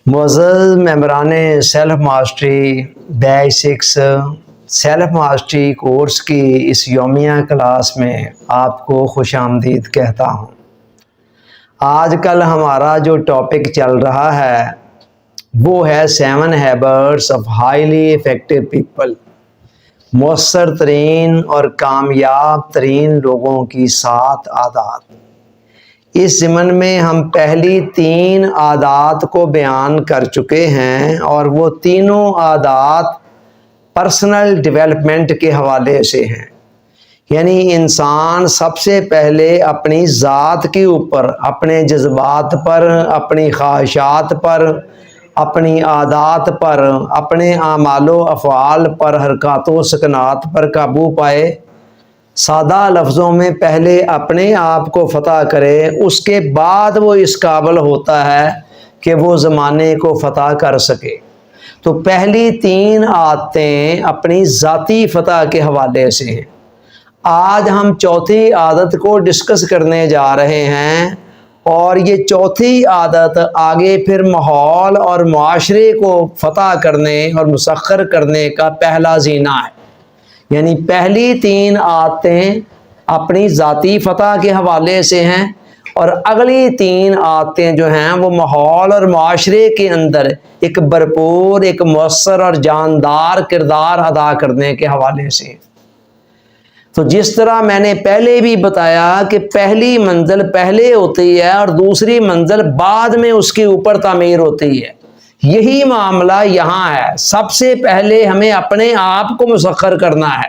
معزز ممبران self mastery بیچ 6 self mastery course کی اس یومیہ کلاس میں آپ کو خوش آمدید کہتا ہوں۔ آج کل ہمارا جو ٹاپک چل رہا ہے وہ ہے 7 habits of highly effective people, مؤثر ترین اور کامیاب ترین لوگوں کی 7 عادات۔ اس ضمن میں ہم پہلی 3 عادات کو بیان کر چکے ہیں اور وہ تینوں عادات پرسنل ڈیولپمنٹ کے حوالے سے ہیں، یعنی انسان سب سے پہلے اپنی ذات کے اوپر، اپنے جذبات پر، اپنی خواہشات پر، اپنی عادات پر، اپنے اعمال و افعال پر، حرکات و سکنات پر قابو پائے۔ سادہ لفظوں میں پہلے اپنے آپ کو فتح کرے، اس کے بعد وہ اس قابل ہوتا ہے کہ وہ زمانے کو فتح کر سکے۔ تو پہلی 3 عادتیں اپنی ذاتی فتح کے حوالے سے ہیں۔ آج ہم چوتھی عادت کو ڈسکس کرنے جا رہے ہیں، اور یہ چوتھی عادت آگے پھر ماحول اور معاشرے کو فتح کرنے اور مسخر کرنے کا پہلا زینہ ہے۔ یعنی پہلی 3 عادتیں اپنی ذاتی فتح کے حوالے سے ہیں، اور اگلی 3 عادتیں جو ہیں وہ ماحول اور معاشرے کے اندر ایک بھرپور، ایک مؤثر اور جاندار کردار ادا کرنے کے حوالے سے ہیں۔ تو جس طرح میں نے پہلے بھی بتایا کہ پہلی منزل پہلے ہوتی ہے اور دوسری منزل بعد میں اس کے اوپر تعمیر ہوتی ہے، یہی معاملہ یہاں ہے۔ سب سے پہلے ہمیں اپنے آپ کو مسخر کرنا ہے،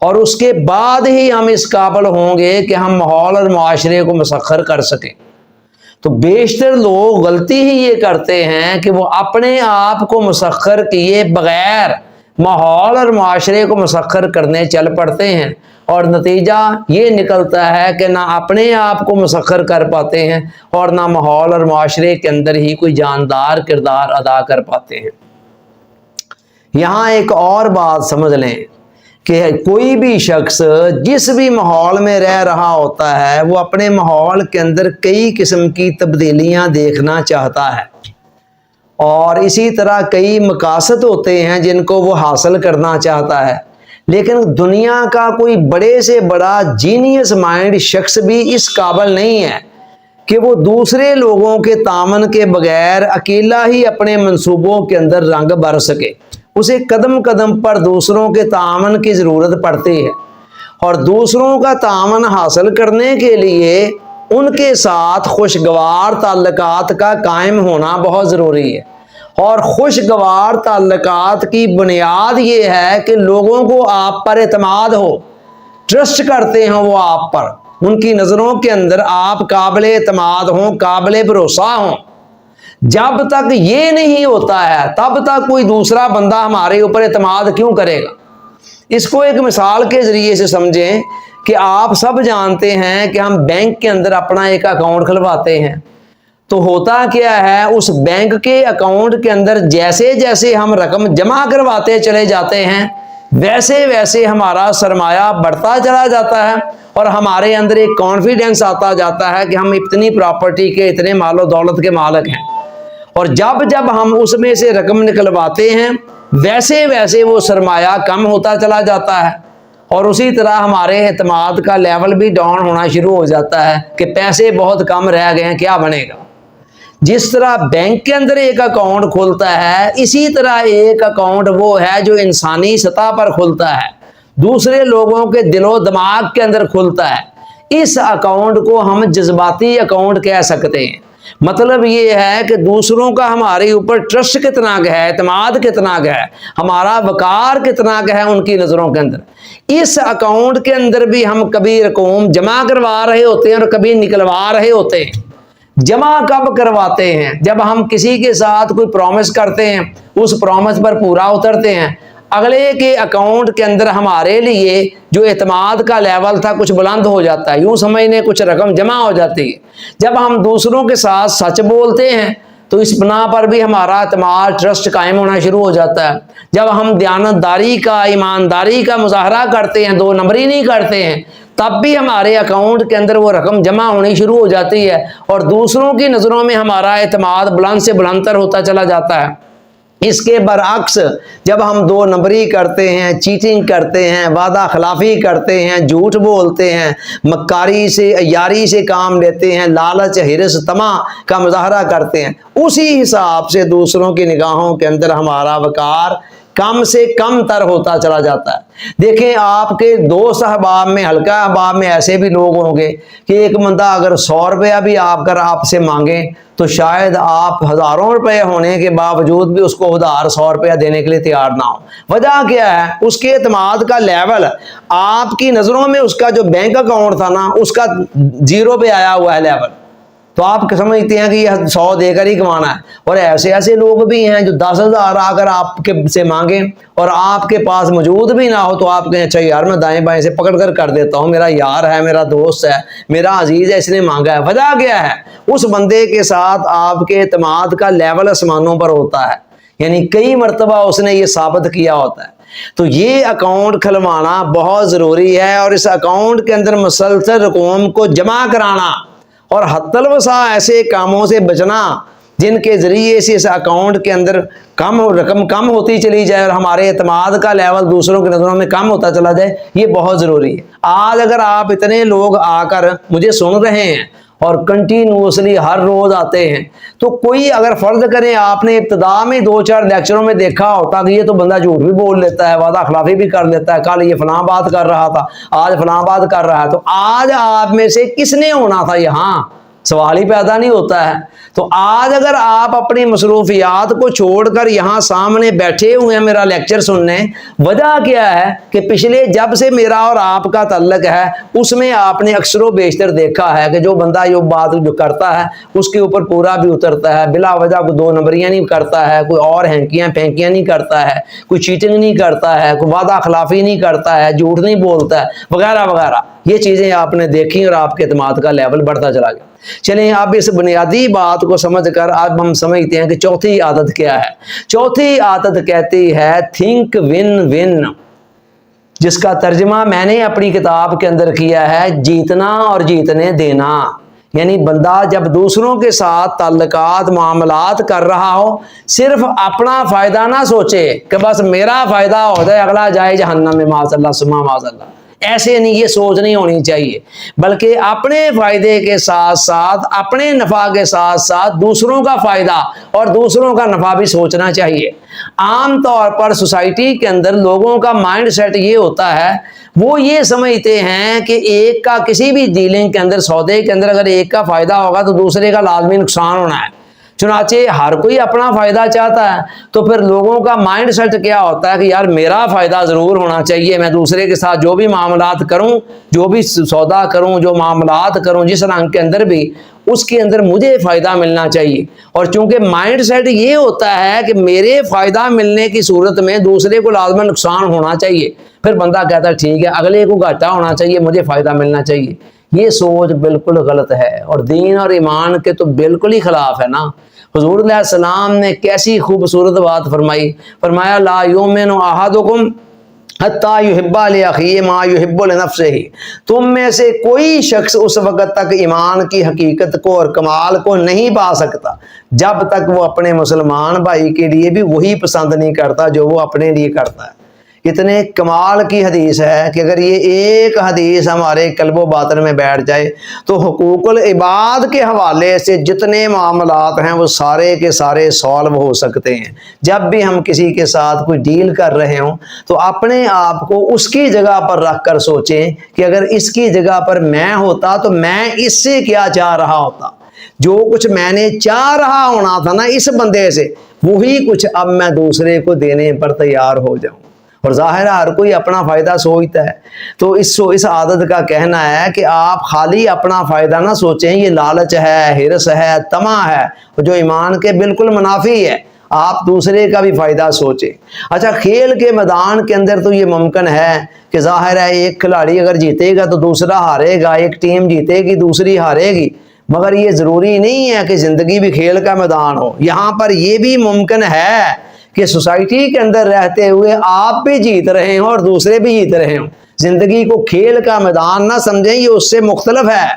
اور اس کے بعد ہی ہم اس قابل ہوں گے کہ ہم ماحول اور معاشرے کو مسخر کر سکیں۔ تو بیشتر لوگ غلطی ہی یہ کرتے ہیں کہ وہ اپنے آپ کو مسخر کیے بغیر ماحول اور معاشرے کو مسخر کرنے چل پڑتے ہیں، اور نتیجہ یہ نکلتا ہے کہ نہ اپنے آپ کو مسخر کر پاتے ہیں اور نہ ماحول اور معاشرے کے اندر ہی کوئی جاندار کردار ادا کر پاتے ہیں۔ یہاں ایک اور بات سمجھ لیں کہ کوئی بھی شخص جس بھی ماحول میں رہ رہا ہوتا ہے وہ اپنے ماحول کے اندر کئی قسم کی تبدیلیاں دیکھنا چاہتا ہے، اور اسی طرح کئی مقاصد ہوتے ہیں جن کو وہ حاصل کرنا چاہتا ہے۔ لیکن دنیا کا کوئی بڑے سے بڑا جینیس مائنڈ شخص بھی اس قابل نہیں ہے کہ وہ دوسرے لوگوں کے تعاون کے بغیر اکیلا ہی اپنے منصوبوں کے اندر رنگ بھر سکے۔ اسے قدم قدم پر دوسروں کے تعاون کی ضرورت پڑتی ہے، اور دوسروں کا تعاون حاصل کرنے کے لیے ان کے ساتھ خوشگوار تعلقات کا قائم ہونا بہت ضروری ہے۔ اور خوشگوار تعلقات کی بنیاد یہ ہے کہ لوگوں کو آپ پر اعتماد ہو، ٹرسٹ کرتے ہیں وہ آپ پر، ان کی نظروں کے اندر آپ قابل اعتماد ہوں، قابل بھروسہ ہوں۔ جب تک یہ نہیں ہوتا ہے تب تک کوئی دوسرا بندہ ہمارے اوپر اعتماد کیوں کرے گا؟ اس کو ایک مثال کے ذریعے سے سمجھیں کہ آپ سب جانتے ہیں کہ ہم بینک کے اندر اپنا ایک اکاؤنٹ کھلواتے ہیں، تو ہوتا کیا ہے، اس بینک کے اکاؤنٹ کے اندر جیسے جیسے ہم رقم جمع کرواتے چلے جاتے ہیں ویسے ویسے ہمارا سرمایہ بڑھتا چلا جاتا ہے، اور ہمارے اندر ایک کانفیڈنس آتا جاتا ہے کہ ہم اتنی پراپرٹی کے، اتنے مال و دولت کے مالک ہیں۔ اور جب جب ہم اس میں سے رقم نکلواتے ہیں ویسے ویسے وہ سرمایہ کم ہوتا چلا جاتا ہے، اور اسی طرح ہمارے اعتماد کا لیول بھی ڈاؤن ہونا شروع ہو جاتا ہے کہ پیسے بہت کم رہ گئے ہیں، کیا بنے گا؟ جس طرح بینک کے اندر ایک اکاؤنٹ کھلتا ہے، اسی طرح ایک اکاؤنٹ وہ ہے جو انسانی سطح پر کھلتا ہے، دوسرے لوگوں کے دل و دماغ کے اندر کھلتا ہے۔ اس اکاؤنٹ کو ہم جذباتی اکاؤنٹ کہہ سکتے ہیں۔ مطلب یہ ہے کہ دوسروں کا ہمارے اوپر ٹرسٹ کتنا ہے، اعتماد کتنا ہے، ہمارا وقار کتنا ہے ان کی نظروں کے اندر۔ اس اکاؤنٹ کے اندر بھی ہم کبھی رقوم جمع کروا رہے ہوتے ہیں اور کبھی نکلوا رہے ہوتے ہیں۔ جمع کب کرواتے ہیں؟ جب ہم کسی کے ساتھ کوئی پرومس کرتے ہیں، اس پرومس پر پورا اترتے ہیں، اگلے کے اکاؤنٹ کے اندر ہمارے لیے جو اعتماد کا لیول تھا کچھ بلند ہو جاتا ہے، یوں سمجھنے کچھ رقم جمع ہو جاتی ہے۔ جب ہم دوسروں کے ساتھ سچ بولتے ہیں تو اس بنا پر بھی ہمارا اعتماد ٹرسٹ قائم ہونا شروع ہو جاتا ہے۔ جب ہم دیانتداری کا ایمانداری کا مظاہرہ کرتے ہیں، 2 نمبری نہیں کرتے ہیں، تب بھی ہمارے اکاؤنٹ کے اندر وہ رقم جمع ہونی شروع ہو جاتی ہے اور دوسروں کی نظروں میں ہمارا اعتماد بلند سے بلندتر ہوتا چلا جاتا ہے۔ اس کے برعکس جب ہم 2 نمبری کرتے ہیں، چیٹنگ کرتے ہیں، وعدہ خلافی کرتے ہیں، جھوٹ بولتے ہیں، مکاری سے عیاری سے کام لیتے ہیں، لالچ حرص طمع کا مظاہرہ کرتے ہیں، اسی حساب سے دوسروں کی نگاہوں کے اندر ہمارا وقار کم سے کم تر ہوتا چلا جاتا ہے۔ دیکھیں آپ کے دوست احباب میں، حلقہ احباب میں ایسے بھی لوگ ہوں گے کہ ایک بندہ اگر 100 روپیہ بھی آپ سے مانگیں تو شاید آپ ہزاروں روپے ہونے کے باوجود بھی اس کو ادھار 100 روپیہ دینے کے لیے تیار نہ ہو۔ وجہ کیا ہے؟ اس کے اعتماد کا لیول، آپ کی نظروں میں اس کا جو بینک اکاؤنٹ تھا نا، اس کا 0 پہ آیا ہوا ہے لیول، تو آپ سمجھتے ہیں کہ یہ 100 دے کر ہی کمانا ہے۔ اور ایسے لوگ بھی ہیں جو 10,000 اگر آپ کے سے مانگیں اور آپ کے پاس موجود بھی نہ ہو تو آپ کہیں اچھا یار میں دائیں بائیں سے پکڑ کر دیتا ہوں، میرا یار ہے، میرا دوست ہے، میرا عزیز ہے، اس نے مانگا ہے۔ وجہ کیا ہے؟ اس بندے کے ساتھ آپ کے اعتماد کا لیول آسمانوں پر ہوتا ہے، یعنی کئی مرتبہ اس نے یہ ثابت کیا ہوتا ہے۔ تو یہ اکاؤنٹ کھلوانا بہت ضروری ہے اور اس اکاؤنٹ کے اندر مسلسل رقوم کو جمع کرانا اور حتی الوسع ایسے کاموں سے بچنا جن کے ذریعے سے اس اکاؤنٹ کے اندر رقم کم ہوتی چلی جائے اور ہمارے اعتماد کا لیول دوسروں کی نظروں میں کم ہوتا چلا جائے، یہ بہت ضروری ہے۔ آج اگر آپ اتنے لوگ آ کر مجھے سن رہے ہیں اور کنٹینیوسلی ہر روز آتے ہیں، تو کوئی اگر فرض کریں آپ نے ابتدا میں 2-4 لیکچروں میں دیکھا ہوتا کہ یہ تو بندہ جھوٹ بھی بول لیتا ہے، وعدہ خلافی بھی کر لیتا ہے، کل یہ فلاں بات کر رہا تھا، آج فلاں بات کر رہا ہے، تو آج آپ میں سے کس نے ہونا تھا؟ یہاں سوال ہی پیدا نہیں ہوتا ہے۔ تو آج اگر آپ اپنی مصروفیات کو چھوڑ کر یہاں سامنے بیٹھے ہوئے ہیں میرا لیکچر سننے، وجہ کیا ہے کہ پچھلے جب سے میرا اور آپ کا تعلق ہے اس میں آپ نے اکثر و بیشتر دیکھا ہے کہ جو بندہ یہ بات جو کرتا ہے اس کے اوپر پورا بھی اترتا ہے، بلا وجہ کوئی 2 نمبریاں نہیں کرتا ہے، کوئی اور ہینکیاں پھینکیاں نہیں کرتا ہے، کوئی چیٹنگ نہیں کرتا ہے، کوئی وعدہ خلافی نہیں کرتا ہے، جھوٹ نہیں بولتا ہے، وغیرہ وغیرہ۔ یہ چیزیں آپ نے دیکھی اور آپ کے اعتماد کا لیول بڑھتا چلا گیا۔ چلیں اب اس بنیادی بات کو سمجھ کر اب ہم سمجھتے ہیں کہ چوتھی عادت کیا ہے۔ چوتھی عادت کہتی ہے تھنک ون ون، جس کا ترجمہ میں نے اپنی کتاب کے اندر کیا ہے جیتنا اور جیتنے دینا۔ یعنی بندہ جب دوسروں کے ساتھ تعلقات معاملات کر رہا ہو، صرف اپنا فائدہ نہ سوچے کہ بس میرا فائدہ ہو جائے اگلا جائے جہنم میں معاذ اللہ ثم معاذ اللہ، ایسے نہیں، یہ سوچ نہیں ہونی چاہیے، بلکہ اپنے فائدے کے ساتھ ساتھ اپنے نفع کے ساتھ ساتھ دوسروں کا فائدہ اور دوسروں کا نفع بھی سوچنا چاہیے۔ عام طور پر سوسائٹی کے اندر لوگوں کا مائنڈ سیٹ یہ ہوتا ہے، وہ یہ سمجھتے ہیں کہ ایک کا کسی بھی ڈیلنگ کے اندر، سودے کے اندر اگر ایک کا فائدہ ہوگا تو دوسرے کا لازمی نقصان ہونا ہے۔ چنانچہ ہر کوئی اپنا فائدہ چاہتا ہے، تو پھر لوگوں کا مائنڈ سیٹ کیا ہوتا ہے کہ یار میرا فائدہ ضرور ہونا چاہیے، میں دوسرے کے ساتھ جو بھی معاملات کروں، جو بھی سودا کروں، جو معاملات کروں جس رنگ کے اندر بھی، اس کے اندر مجھے فائدہ ملنا چاہیے۔ اور چونکہ مائنڈ سیٹ یہ ہوتا ہے کہ میرے فائدہ ملنے کی صورت میں دوسرے کو لازماً نقصان ہونا چاہیے، پھر بندہ کہتا ہے ٹھیک ہے اگلے کو گھاٹا ہونا چاہیے، مجھے فائدہ ملنا چاہیے۔ یہ سوچ بالکل غلط ہے اور دین اور ایمان کے تو بالکل ہی خلاف ہے نا۔ حضور علیہ السلام نے کیسی خوبصورت بات فرمائی، فرمایا لا یؤمن احدکم حتی یحب لاخیہ ما یحب لنفسہ، تم میں سے کوئی شخص اس وقت تک ایمان کی حقیقت کو اور کمال کو نہیں پا سکتا جب تک وہ اپنے مسلمان بھائی کے لیے بھی وہی پسند نہیں کرتا جو وہ اپنے لیے کرتا ہے۔ اتنے کمال کی حدیث ہے کہ اگر یہ ایک حدیث ہمارے قلب و باطن میں بیٹھ جائے تو حقوق العباد کے حوالے سے جتنے معاملات ہیں وہ سارے کے سارے سالو ہو سکتے ہیں۔ جب بھی ہم کسی کے ساتھ کوئی ڈیل کر رہے ہوں تو اپنے آپ کو اس کی جگہ پر رکھ کر سوچیں کہ اگر اس کی جگہ پر میں ہوتا تو میں اس سے کیا چاہ رہا ہوتا، جو کچھ میں نے چاہ رہا ہونا تھا نا اس بندے سے، وہی کچھ اب میں دوسرے کو دینے پر تیار ہو جاؤں۔ اور ظاہر ہے ہر کوئی اپنا فائدہ سوچتا ہے، تو اس عادت کا کہنا ہے کہ آپ خالی اپنا فائدہ نہ سوچیں، یہ لالچ ہے، حرص ہے، طمع ہے، جو ایمان کے بالکل منافی ہے۔ آپ دوسرے کا بھی فائدہ سوچیں۔ اچھا کھیل کے میدان کے اندر تو یہ ممکن ہے کہ ظاہر ہے ایک کھلاڑی اگر جیتے گا تو دوسرا ہارے گا، ایک ٹیم جیتے گی دوسری ہارے گی، مگر یہ ضروری نہیں ہے کہ زندگی بھی کھیل کا میدان ہو. یہاں پر یہ بھی ممکن ہے کہ سوسائٹی کے اندر رہتے ہوئے آپ بھی جیت رہے ہوں اور دوسرے بھی جیت رہے ہوں. زندگی کو کھیل کا میدان نہ سمجھیں، یہ اس سے مختلف ہے.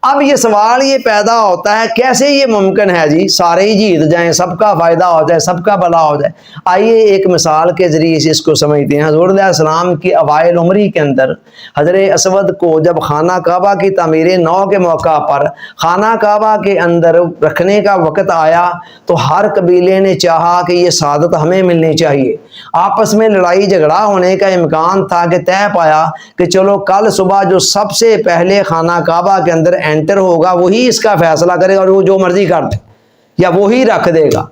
اب یہ سوال یہ پیدا ہوتا ہے کیسے یہ ممکن ہے جی سارے ہی جیت جائیں، سب کا فائدہ ہو جائے، سب کا بھلا ہو جائے. آئیے ایک مثال کے ذریعے سے اس کو سمجھتے ہیں. حضور علیہ السلام کی اوائل عمری کے اندر حضرت اسود کو جب خانہ کعبہ کی تعمیر نو کے موقع پر خانہ کعبہ کے اندر رکھنے کا وقت آیا تو ہر قبیلے نے چاہا کہ یہ سعادت ہمیں ملنی چاہیے. آپس میں لڑائی جھگڑا ہونے کا امکان تھا کہ طے پایا کہ چلو کل صبح جو سب سے پہلے خانہ کعبہ کے اندر انٹر ہوگا وہی اس کا فیصلہ کرے گا، اور وہ جو مرضی کر دے یا وہی رکھ دے گا.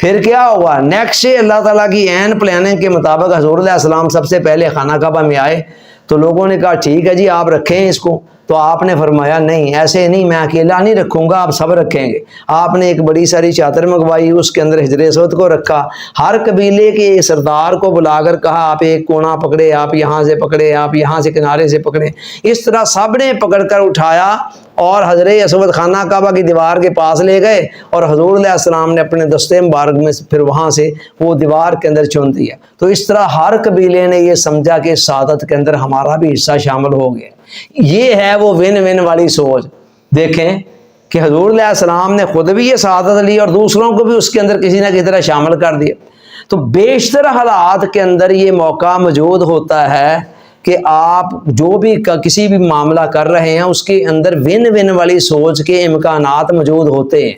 پھر کیا ہوا؟ نیکسٹ اللہ تعالیٰ کی عین پلاننگ کے مطابق حضور علیہ السلام سب سے پہلے خانہ کعبہ میں آئے. تو لوگوں نے کہا ٹھیک ہے جی آپ رکھیں اس کو. تو آپ نے فرمایا نہیں، ایسے نہیں، میں اکیلا نہیں رکھوں گا، آپ سب رکھیں گے. آپ نے ایک بڑی ساری چادر منگوائی، اس کے اندر حجر اسود کو رکھا. ہر قبیلے کے سردار کو بلا کر کہا آپ ایک کونا پکڑے، آپ یہاں سے پکڑے، آپ یہاں سے کنارے سے پکڑے. اس طرح سب نے پکڑ کر اٹھایا اور حضر اسود خانہ کعبہ کی دیوار کے پاس لے گئے، اور حضور علیہ السلام نے اپنے دستے مبارک میں پھر وہاں سے وہ دیوار کے اندر چن دیا. تو اس طرح ہر قبیلے نے یہ سمجھا کہ سعادت کے اندر ہمارا بھی حصہ شامل ہو گیا. یہ ہے وہ ون ون والی سوچ. دیکھیں کہ حضور علیہ السلام نے خود بھی یہ سعادت لی اور دوسروں کو بھی اس کے اندر کسی نہ کسی طرح شامل کر دیا. تو بیشتر حالات کے اندر یہ موقع موجود ہوتا ہے کہ آپ جو بھی کسی بھی معاملہ کر رہے ہیں اس کے اندر ون ون والی سوچ کے امکانات موجود ہوتے ہیں.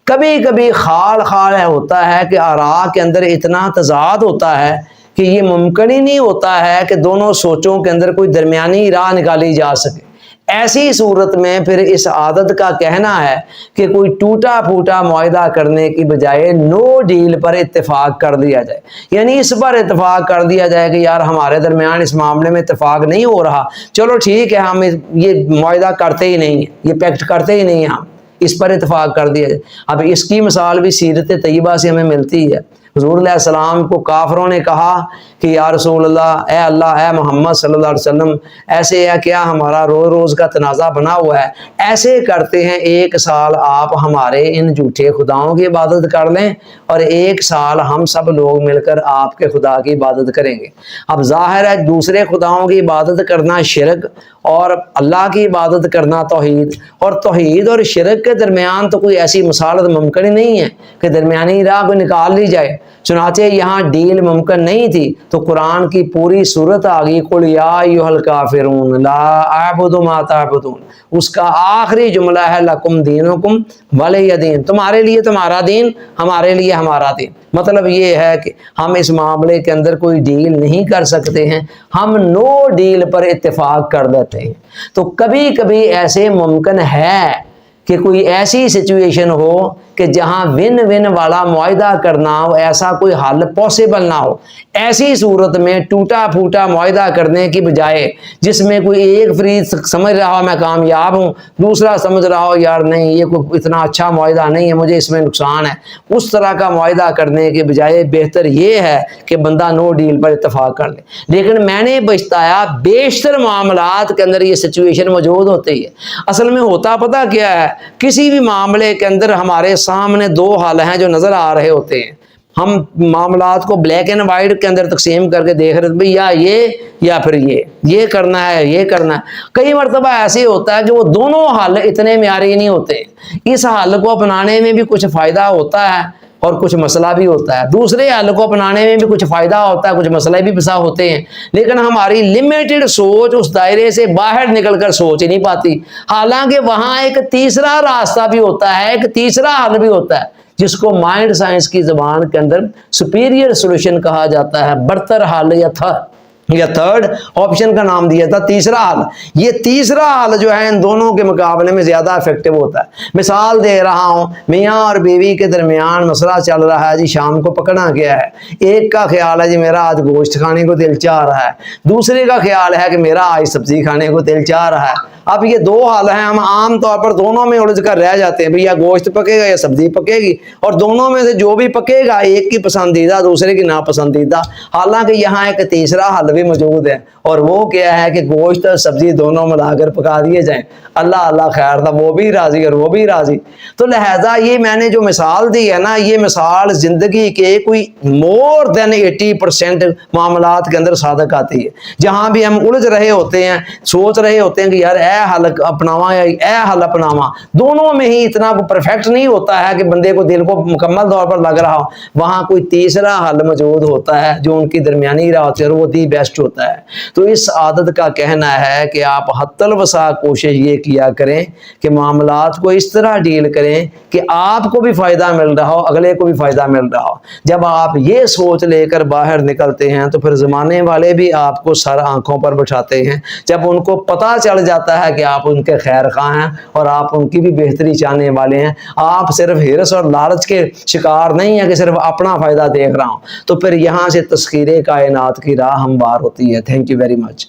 کبھی کبھی خال ہوتا ہے کہ آراء کے اندر اتنا تضاد ہوتا ہے کہ یہ ممکن ہی نہیں ہوتا ہے کہ دونوں سوچوں کے اندر کوئی درمیانی راہ نکالی جا سکے. ایسی صورت میں پھر اس عادت کا کہنا ہے کہ کوئی ٹوٹا پھوٹا معاہدہ کرنے کی بجائے نو ڈیل پر اتفاق کر دیا جائے. یعنی اس پر اتفاق کر دیا جائے کہ یار ہمارے درمیان اس معاملے میں اتفاق نہیں ہو رہا، چلو ٹھیک ہے ہم یہ معاہدہ کرتے ہی نہیں ہیں، یہ پیکٹ کرتے ہی نہیں ہیں، ہم اس پر اتفاق کر دیا جائے. اب اس کی مثال بھی سیرت طیبہ سے ہمیں ملتی ہے. حضور علیہ السلام کو کافروں نے کہا کہ یا رسول اللہ، اے محمد صلی اللہ علیہ وسلم، ایسے ہے کیا ہمارا روز روز کا تنازع بنا ہوا ہے، ایسے کرتے ہیں 1 سال آپ ہمارے ان جھوٹے خداؤں کی عبادت کر لیں اور 1 سال ہم سب لوگ مل کر آپ کے خدا کی عبادت کریں گے. اب ظاہر ہے دوسرے خداؤں کی عبادت کرنا شرک اور اللہ کی عبادت کرنا توحید، اور توحید اور شرک کے درمیان تو کوئی ایسی مصالحت ممکن ہی نہیں ہے کہ درمیانی راہ کو نکال لی جائے. چنانچہ یہاں ڈیل ممکن نہیں تھی تو قرآن کی پوری صورت آ گئی قل یا ایھا الکافرون لا اعبد ما تعبدون. اس کا آخری جملہ ہے لکم دینکم ولی دین، تمہارے لیے تمہارا دین، ہمارے لیے ہمارا دین. مطلب یہ ہے کہ ہم اس معاملے کے اندر کوئی ڈیل نہیں کر سکتے ہیں، ہم نو ڈیل پر اتفاق کر دیتے ہیں. تو کبھی کبھی ایسے ممکن ہے کہ کوئی ایسی سچویشن ہو کہ جہاں ون ون والا معاہدہ کرنا ہو، ایسا کوئی حل پاسبل نہ ہو. ایسی صورت میں ٹوٹا پھوٹا معاہدہ کرنے کی بجائے جس میں کوئی ایک فریق سمجھ رہا ہو میں کامیاب ہوں، دوسرا سمجھ رہا ہو یار نہیں یہ کوئی اتنا اچھا معاہدہ نہیں ہے، مجھے اس میں نقصان ہے، اس طرح کا معاہدہ کرنے کے بجائے بہتر یہ ہے کہ بندہ نو ڈیل پر اتفاق کر لے. لیکن میں نے بتایا بیشتر معاملات کے اندر یہ سچویشن موجود ہوتی ہے. اصل میں ہوتا پتہ کیا ہے، کسی بھی معاملے کے اندر ہمارے سامنے 2 حال ہیں جو نظر آ رہے ہوتے ہیں. ہم معاملات کو بلیک اینڈ وائٹ کے اندر تقسیم کر کے دیکھ رہے تھے یا یہ یا پھر یہ کرنا ہے یہ کرنا ہے. کئی مرتبہ ایسے ہوتا ہے کہ وہ دونوں حل اتنے معیاری نہیں ہوتے. اس حل کو اپنانے میں بھی کچھ فائدہ ہوتا ہے اور کچھ مسئلہ بھی ہوتا ہے، دوسرے حل کو اپنانے میں بھی کچھ فائدہ ہوتا ہے، کچھ مسئلے بھی بسا ہوتے ہیں. لیکن ہماری لمیٹڈ سوچ اس دائرے سے باہر نکل کر سوچ نہیں پاتی. حالانکہ وہاں ایک تیسرا راستہ بھی ہوتا ہے، ایک تیسرا حل بھی ہوتا ہے جس کو مائنڈ سائنس کی زبان کے اندر سپیریئر سولوشن کہا جاتا ہے، برتر حل یا تھرڈ آپشن کا نام دیا تھا تیسرا حل. یہ تیسرا حل جو ہے ان دونوں کے مقابلے میں زیادہ افیکٹو ہوتا ہے. مثال دے رہا ہوں، میاں اور بیوی کے درمیان مسئلہ چل رہا ہے جی، شام کو پکنا گیا ہے. ایک کا خیال ہے جی میرا آج گوشت کھانے کو دل چاہ رہا ہے، دوسرے کا خیال ہے کہ میرا آج سبزی کھانے کو دل چاہ رہا ہے. اب یہ 2 حال ہیں، ہم عام طور پر دونوں میں الجھ کر رہ جاتے ہیں، یا گوشت پکے گا یا سبزی پکے گی، اور دونوں میں سے جو بھی پکے گا ایک کی پسندیدہ دوسرے کی ناپسندیدہ. حالانکہ یہاں ایک تیسرا حل بھی موجود ہے، اور وہ کیا ہے کہ گوشت اور سبزی دونوں ملا کر پکا دیے جائیں، اللہ اللہ خیر تھا، وہ بھی راضی اور وہ بھی راضی۔ تو لہٰذا یہ میں نے جو مثال دی ہے نا، یہ مثال زندگی کے کوئی مور دین 80% معاملات کے اندر صادق آتی ہے۔ جہاں بھی ہم الجھ رہے ہوتے ہیں، سوچ رہے ہوتے ہیں کہ یار اے حل اپناواں یا اے حل اپناواں، دونوں میں ہی اتنا پرفیکٹ نہیں ہوتا ہے کہ بندے کو دل کو مکمل طور پر لگ رہا ہو، وہاں کوئی تیسرا حل موجود ہوتا ہے جو ان کی درمیانی راہ ہوتی ہے، اور وہ دی بیسٹ ہوتا ہے۔ تو اس عادت کا کہنا ہے کہ آپ حتی الوسع کوشش یہ کیا کریں کہ معاملات کو اس طرح ڈیل کریں کہ آپ کو بھی فائدہ مل رہا ہو، اگلے کو بھی فائدہ مل رہا ہو۔ جب آپ یہ سوچ لے کر باہر نکلتے ہیں تو پھر زمانے والے بھی آپ کو سر آنکھوں پر بٹھاتے ہیں۔ جب ان کو پتہ چل جاتا ہے کہ آپ ان کے خیر خواہ ہیں اور آپ ان کی بھی بہتری چاہنے والے ہیں، آپ صرف ہرس اور لالچ کے شکار نہیں ہیں کہ صرف اپنا فائدہ دیکھ رہا ہوں، تو پھر یہاں سے تسخیر کائنات کی راہ ہموار ہوتی ہے۔ Thank you very much.